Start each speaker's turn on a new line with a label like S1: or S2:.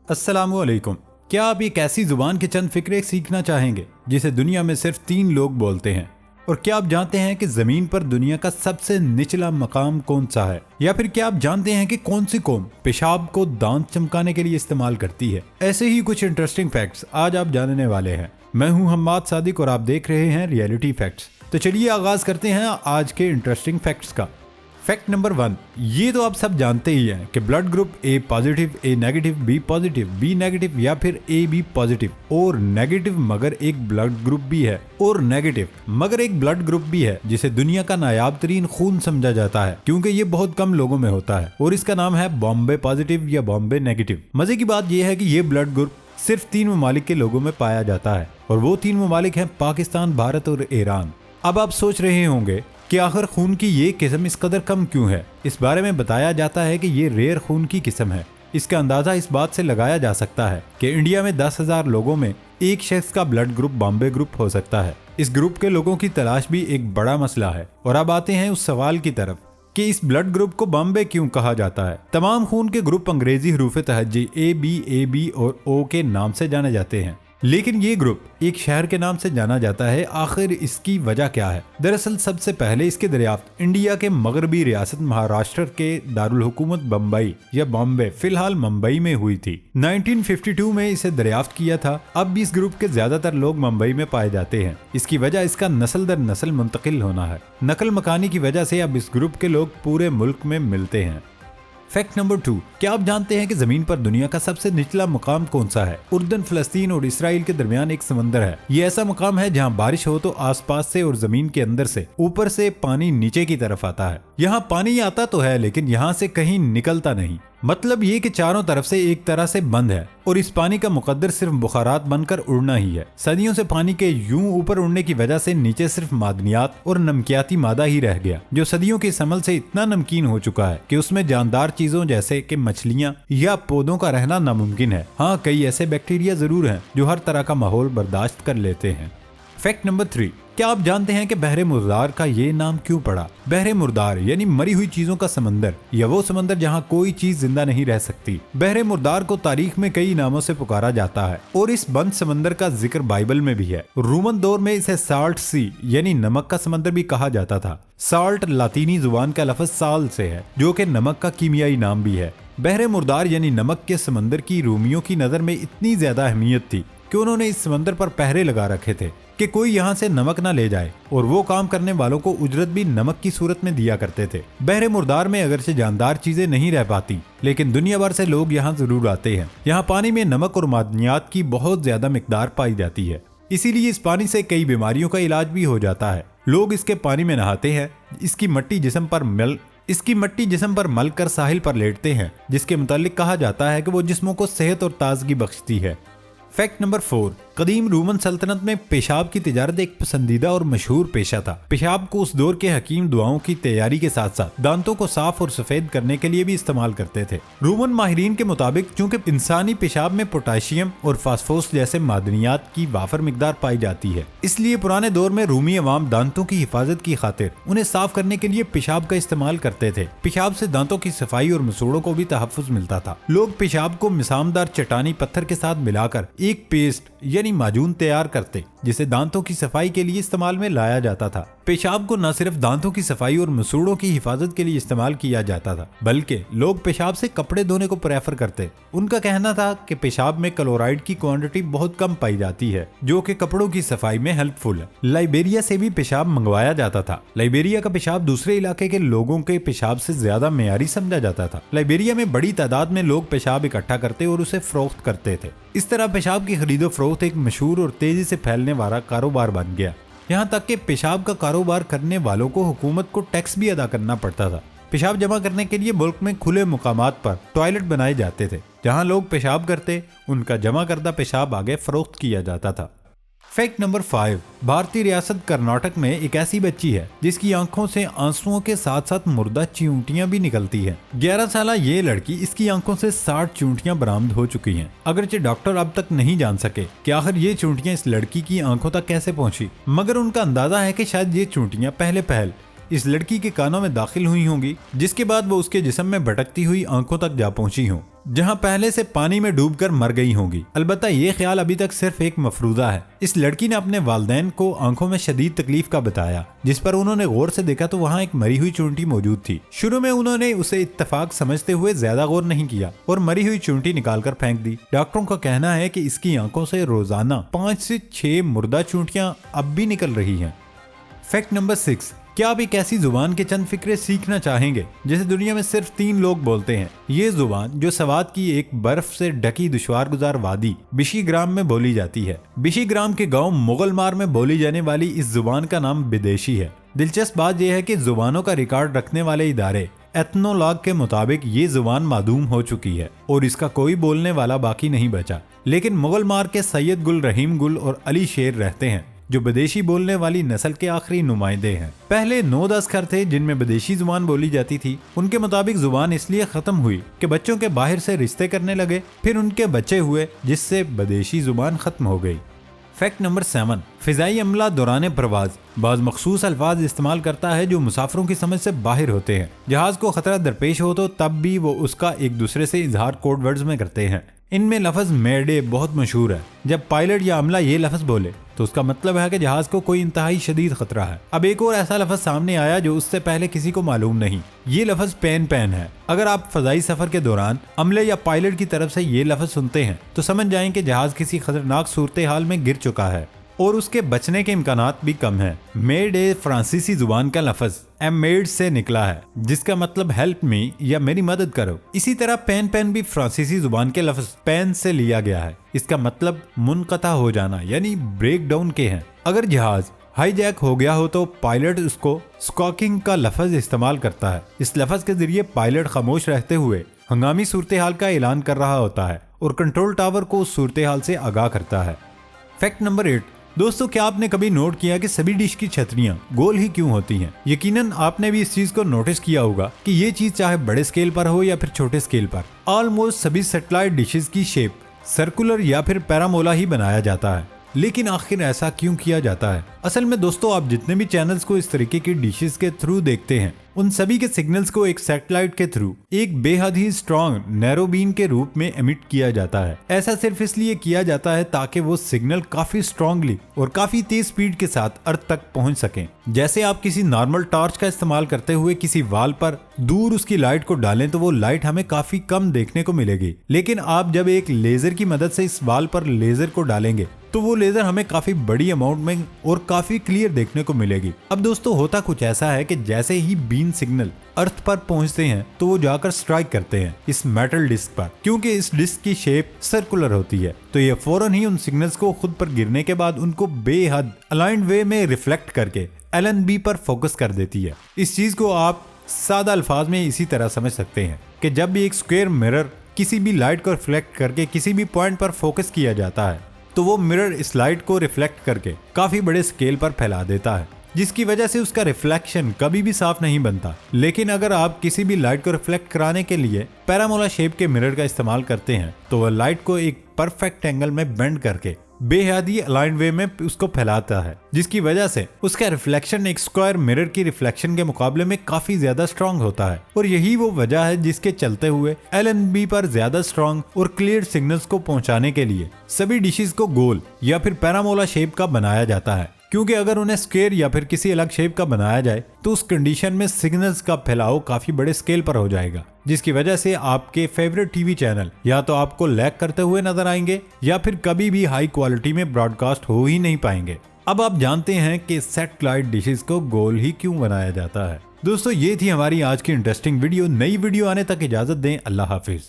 S1: अस्सलामुअलैकुम। क्या आप एक ऐसी जुबान के चंद फिक्रे सीखना चाहेंगे जिसे दुनिया में सिर्फ 3 लोग बोलते हैं? और क्या आप जानते हैं कि जमीन पर दुनिया का सबसे निचला मकाम कौन सा है? या फिर क्या आप जानते हैं कि कौन सी कौम पेशाब को दांत चमकाने के लिए इस्तेमाल करती है? ऐसे ही कुछ इंटरेस्टिंग फैक्ट्स आज आप जानने वाले हैं। मैं हूं हम्माद सादिक और आप देख रहे हैं रियलिटी फैक्ट्स। तो चलिए आगाज करते हैं आज के इंटरेस्टिंग फैक्ट्स का। फैक्ट नंबर 1, ये तो आप सब जानते ही हैं कि blood group A positive, A negative, B positive, B negative या फिर ए बी पॉजिटिव और नेगेटिव मगर एक ब्लड ग्रुप भी है जिसे दुनिया का नायाब तरीन खून समझा जाता है क्योंकि ये बहुत कम लोगों में होता है और इसका नाम है बॉम्बे पॉजिटिव या बॉम्बे नेगेटिव। मजे की बात यह है कि ये ब्लड ग्रुप सिर्फ 3 ममालिक के लोगों में पाया जाता है और वो 3 ममालिक हैं पाकिस्तान, भारत और ईरान। अब आप सोच रहे होंगे कि आखिर खून की ये किस्म इस कदर कम क्यों है? इस बारे में बताया जाता है कि ये रेयर खून की किस्म है। इसका अंदाजा इस बात से लगाया जा सकता है कि इंडिया में 10,000 लोगों में एक शख्स का ब्लड ग्रुप बॉम्बे ग्रुप हो सकता है। इस ग्रुप के लोगों की तलाश भी एक बड़ा मसला है। और अब आते हैं उस सवाल की तरफ कि इस ब्लड ग्रुप को बॉम्बे क्यों कहा जाता है। तमाम खून के ग्रुप अंग्रेजी हरूफ तहज्जी ए बी और ओ के नाम से जाने जाते हैं, लेकिन ये ग्रुप एक शहर के नाम से जाना जाता है। आखिर इसकी वजह क्या है? दरअसल सबसे पहले इसकी दरियाफ्त इंडिया के मगरबी रियासत महाराष्ट्र के दारुल हुकूमत बम्बई या बॉम्बे, फिलहाल मुंबई में हुई थी। 1952 में इसे दरियाफ्त किया था। अब भी इस ग्रुप के ज्यादातर लोग मुंबई में पाए जाते हैं। इसकी वजह इसका नस्ल दर नस्ल मुंतकिल होना है। नकल मकानी की वजह से अब इस ग्रुप के लोग पूरे मुल्क में मिलते हैं। फैक्ट नंबर 2, क्या आप जानते हैं कि जमीन पर दुनिया का सबसे निचला मकाम कौन सा है? उर्दन, फलस्तीन और इसराइल के दरमियान एक समंदर है। ये ऐसा मकाम है जहां बारिश हो तो आसपास से और जमीन के अंदर से ऊपर से पानी नीचे की तरफ आता है। यहाँ पानी आता तो है लेकिन यहाँ से कहीं निकलता नहीं। मतलब ये कि चारों तरफ से एक तरह से बंद है और इस पानी का मुकद्दर सिर्फ बुखारात बनकर उड़ना ही है। सदियों से पानी के यूं ऊपर उड़ने की वजह से नीचे सिर्फ मादनियात और नमकियाती मादा ही रह गया, जो सदियों के समल से इतना नमकीन हो चुका है कि उसमें जानदार चीजों जैसे कि मछलियां या पौधों का रहना नामुमकिन है। हाँ, कई ऐसे बैक्टीरिया जरूर हैं जो हर तरह का माहौल बर्दाश्त कर लेते हैं। फैक्ट नंबर 3, क्या आप जानते हैं कि बहरे मुर्दार का ये नाम क्यों पड़ा? बहरे मुर्दार यानी मरी हुई चीजों का समंदर या वो समंदर जहां कोई चीज जिंदा नहीं रह सकती। बहरे मुर्दार को तारीख में कई नामों से पुकारा जाता है और इस बंद समंदर का जिक्र बाइबल में भी है। रोमन दौर में इसे साल्ट सी यानी नमक का समंदर भी कहा जाता था। साल्ट लातीनी जुबान का लफ्ज साल से है जो कि नमक का कीमियाई नाम भी है। बहरे मुर्दार यानी नमक के समंदर की रोमियों की नजर में इतनी ज्यादा अहमियत थी कि उन्होंने इस समंदर पर पहरे लगा रखे थे कि कोई यहाँ से नमक ना ले जाए और वो काम करने वालों को उजरत भी नमक की सूरत में दिया करते थे। बहरे मुर्दार में अगरचे जानदार चीजें नहीं रह पाती लेकिन दुनिया भर से लोग यहाँ जरूर आते हैं। यहाँ पानी में नमक और मादनियात की बहुत ज्यादा मिकदार पाई जाती है, इसीलिए इस पानी से कई बीमारियों का इलाज भी हो जाता है। लोग इसके पानी में नहाते हैं। इसकी मट्टी जिस्म पर मल कर साहिल पर लेटते हैं, जिसके मुतालिक कहा जाता है कि वो जिस्मों को सेहत और ताजगी बख्शती है। फैक्ट नंबर 4, कदीम रोमन सल्तनत में पेशाब की तिजारत एक पसंदीदा और मशहूर पेशा था। पेशाब को उस दौर के हकीम दुआओं की तैयारी के साथ साथ दांतों को साफ और सफेद करने के लिए भी इस्तेमाल करते थे। रोमन माहिरीन के मुताबिक चूंकि इंसानी पेशाब में पोटाशियम और फास्फोरस जैसे मादनियात की वाफर मिकदार पाई जाती है, इसलिए पुराने दौर में रूमी अवाम दांतों की हिफाजत की खातिर उन्हें साफ करने के लिए पेशाब का इस्तेमाल करते थे। पेशाब से दांतों की सफाई और मसूड़ों को भी तहफ्फुज मिलता था। लोग पेशाब को मिसामदार चट्टानी पत्थर के साथ मिलाकर एक पेस्ट यानी माजून तैयार करते, जिसे दांतों की सफाई के लिए इस्तेमाल में लाया जाता था। पेशाब को न सिर्फ दांतों की सफाई और मसूड़ों की हिफाजत के लिए इस्तेमाल किया जाता था बल्कि लोग पेशाब से कपड़े धोने को प्रेफर करते। उनका कहना था कि पेशाब में क्लोराइड की क्वांटिटी बहुत कम पाई जाती है जो कि कपड़ों की सफाई में हेल्पफुल है। लाइबेरिया से भी पेशाब मंगवाया जाता था। लाइबेरिया का पेशाब दूसरे इलाके के लोगों के पेशाब से ज्यादा मेयारी समझा जाता था। लाइबेरिया में बड़ी तादाद में लोग पेशाब इकट्ठा करते और उसे फरोख्त करते थे। इस तरह पेशाब की खरीदो फरोख्त एक मशहूर और तेजी से फैलने वाला कारोबार बन गया। यहाँ तक कि पेशाब का कारोबार करने वालों को हुकूमत को टैक्स भी अदा करना पड़ता था। पेशाब जमा करने के लिए मुल्क में खुले मुकामात पर टॉयलेट बनाए जाते थे जहाँ लोग पेशाब करते, उनका जमा करदा पेशाब आगे फरोख्त किया जाता था। फैक्ट नंबर 5, भारतीय रियासत कर्नाटक में एक ऐसी बच्ची है जिसकी आंखों से आंसुओं के साथ साथ मुर्दा चींटियां भी निकलती हैं। 11 साल ये लड़की, इसकी आंखों से 60 चींटियां बरामद हो चुकी हैं। अगरचे डॉक्टर अब तक नहीं जान सके कि आखिर ये चींटियां इस लड़की की आंखों तक कैसे पहुंची, मगर उनका अंदाजा है कि शायद ये चींटियां पहले पहल इस लड़की के कानों में दाखिल हुई होंगी, जिसके बाद वो उसके जिस्म में भटकती हुई आंखों तक जा पहुंची हों, जहां पहले से पानी में डूबकर मर गई होंगी। अलबत्ता ये ख्याल अभी तक सिर्फ एक मफरूदा है। इस लड़की ने अपने वालिदैन को आंखों में शदीद तकलीफ का बताया, जिस पर उन्होंने गौर से देखा तो वहाँ एक मरी हुई चूंटी मौजूद थी। शुरू में उन्होंने उसे इत्तेफाक समझते हुए ज्यादा गौर नहीं किया और मरी हुई चूंटी निकालकर फेंक दी। डॉक्टरों का कहना है कि इसकी आंखों से रोजाना 5 से 6 मुर्दा चूंटियां अब भी निकल रही हैं। फैक्ट नंबर 6, क्या आप एक ऐसी जुबान के चंद फिक्रे सीखना चाहेंगे जिसे दुनिया में सिर्फ 3 लोग बोलते हैं? ये जुबान जो सवात की एक बर्फ से ढकी दुश्वार गुजार वादी बिशीग्राम में बोली जाती है। बिशीग्राम के गांव मुगलमार में बोली जाने वाली इस जुबान का नाम विदेशी है। दिलचस्प बात यह है कि जुबानों का रिकॉर्ड रखने वाले इदारे एथनोलॉग के मुताबिक ये जुबान मादूम हो चुकी है और इसका कोई बोलने वाला बाकी नहीं बचा। लेकिन मुगलमार के सैयद गुल, रहीम गुल और अली शेर रहते हैं, जो विदेशी बोलने वाली नस्ल के आखिरी नुमाइंदे हैं। पहले 9-10 घर थे जिनमें विदेशी जुबान बोली जाती थी। उनके मुताबिक जुबान इसलिए खत्म हुई कि बच्चों के बाहर से रिश्ते करने लगे, फिर उनके बच्चे हुए, जिससे विदेशी जुबान खत्म हो गई। फैक्ट नंबर 7, फिजाई अमला दौरान प्रवाज बाज़ मखसूस अल्फाज इस्तेमाल करता है जो मुसाफिरों की समझ से बाहर होते हैं। जहाज को खतरा दरपेश हो तो तब भी वो उसका एक दूसरे से इजहार कोड वर्ड्स में करते हैं। इनमें लफ्ज मेडे बहुत मशहूर है। जब पायलट या अमला ये लफ्ज बोले तो उसका मतलब है कि जहाज को कोई इंतहाई शदीद खतरा है। अब एक और ऐसा लफ्ज सामने आया जो उससे पहले किसी को मालूम नहीं। ये लफ्ज पैन पैन है। अगर आप फजाई सफर के दौरान अमले या पायलट की तरफ से ये लफ्ज सुनते हैं तो समझ जाएं कि जहाज किसी खतरनाक सूरत हाल में गिर चुका है और उसके बचने के इम्कानात भी कम हैं। मेड ए फ्रांसीसी जुबान का लफ्ज एमेड से निकला है, जिसका मतलब हेल्प मी या मेरी मदद करो। इसी तरह पेन पेन भी फ्रांसीसी जुबान के लफ्ज पेन से लिया गया है। इसका मतलब मुनक़ता हो जाना यानी ब्रेक डाउन के हैं। अगर जहाज हाईजैक हो गया हो तो पायलट उसको स्कॉकिंग का लफ्ज इस्तेमाल करता है। इस लफ्ज के जरिए पायलट खामोश रहते हुए हंगामी सूरत हाल का ऐलान कर रहा होता है और कंट्रोल टावर को उस सूरत हाल से आगाह करता है। फैक्ट नंबर 8, दोस्तों क्या आपने कभी नोट किया कि सभी डिश की छतरियां गोल ही क्यों होती हैं? यकीनन आपने भी इस चीज को नोटिस किया होगा कि ये चीज चाहे बड़े स्केल पर हो या फिर छोटे स्केल पर, ऑलमोस्ट सभी सैटेलाइट डिशेस की शेप सर्कुलर या फिर पैरामोला ही बनाया जाता है। लेकिन आखिर ऐसा क्यों किया जाता है? असल में दोस्तों, आप जितने भी चैनल्स को इस तरीके की डिशेस के थ्रू देखते हैं, उन सभी के सिग्नल्स को एक सैटेलाइट के थ्रू एक बेहद ही स्ट्रॉन्ग नैरो बीम के रूप में एमिट किया जाता है। ऐसा सिर्फ इसलिए किया जाता है ताकि वो सिग्नल काफी स्ट्रांगली और काफी तेज स्पीड के साथ अर्थ तक पहुंच सकें। जैसे आप किसी नॉर्मल टॉर्च का इस्तेमाल करते हुए किसी वाल पर दूर उसकी लाइट को डालें तो वो लाइट हमें काफी कम देखने को मिलेगी। लेकिन आप जब एक लेजर की मदद से इस वाल पर लेजर को डालेंगे तो वो लेजर हमें काफी बड़ी अमाउंट में और काफी क्लियर देखने को मिलेगी। अब दोस्तों, होता कुछ ऐसा है कि जैसे ही बीम सिग्नल अर्थ पर पहुंचते हैं तो वो जाकर स्ट्राइक करते हैं इस मेटल डिस्क पर। क्योंकि इस डिस्क की शेप सर्कुलर होती है तो ये फौरन ही उन सिग्नल्स को खुद पर गिरने के बाद उनको बेहद अलाइंड वे में रिफ्लेक्ट करके LNB पर फोकस कर देती है। इस चीज को आप सादा अल्फाज में इसी तरह समझ सकते हैं कि जब भी एक स्क्वायर मिरर किसी भी लाइट को रिफ्लेक्ट करके किसी भी पॉइंट पर फोकस किया जाता है तो वो मिरर इस लाइट को रिफ्लेक्ट करके काफी बड़े स्केल पर फैला देता है, जिसकी वजह से उसका रिफ्लेक्शन कभी भी साफ नहीं बनता। लेकिन अगर आप किसी भी लाइट को रिफ्लेक्ट कराने के लिए पैरामोला शेप के मिरर का इस्तेमाल करते हैं तो वह लाइट को एक परफेक्ट एंगल में बेंड करके बेहद ही अलाइंड वे में उसको फैलाता है, जिसकी वजह से उसका रिफ्लेक्शन एक स्क्वायर मिरर की रिफ्लेक्शन के मुकाबले में काफी ज्यादा स्ट्रांग होता है। और यही वो वजह है जिसके चलते हुए LNB पर ज्यादा स्ट्रांग और क्लियर सिग्नल्स को पहुंचाने के लिए सभी डिशेस को गोल या फिर पैरामोला शेप का बनाया जाता है। क्योंकि अगर उन्हें स्क्वायर या फिर किसी अलग शेप का बनाया जाए तो उस कंडीशन में सिग्नल्स का फैलाव काफी बड़े स्केल पर हो जाएगा, जिसकी वजह से आपके फेवरेट टीवी चैनल या तो आपको लैग करते हुए नजर आएंगे या फिर कभी भी हाई क्वालिटी में ब्रॉडकास्ट हो ही नहीं पाएंगे। अब आप जानते हैं कि सैटेलाइट डिशेस को गोल ही क्यों बनाया जाता है। दोस्तों, ये थी हमारी आज की इंटरेस्टिंग वीडियो। नई वीडियो आने तक इजाजत दें। अल्लाह हाफिज।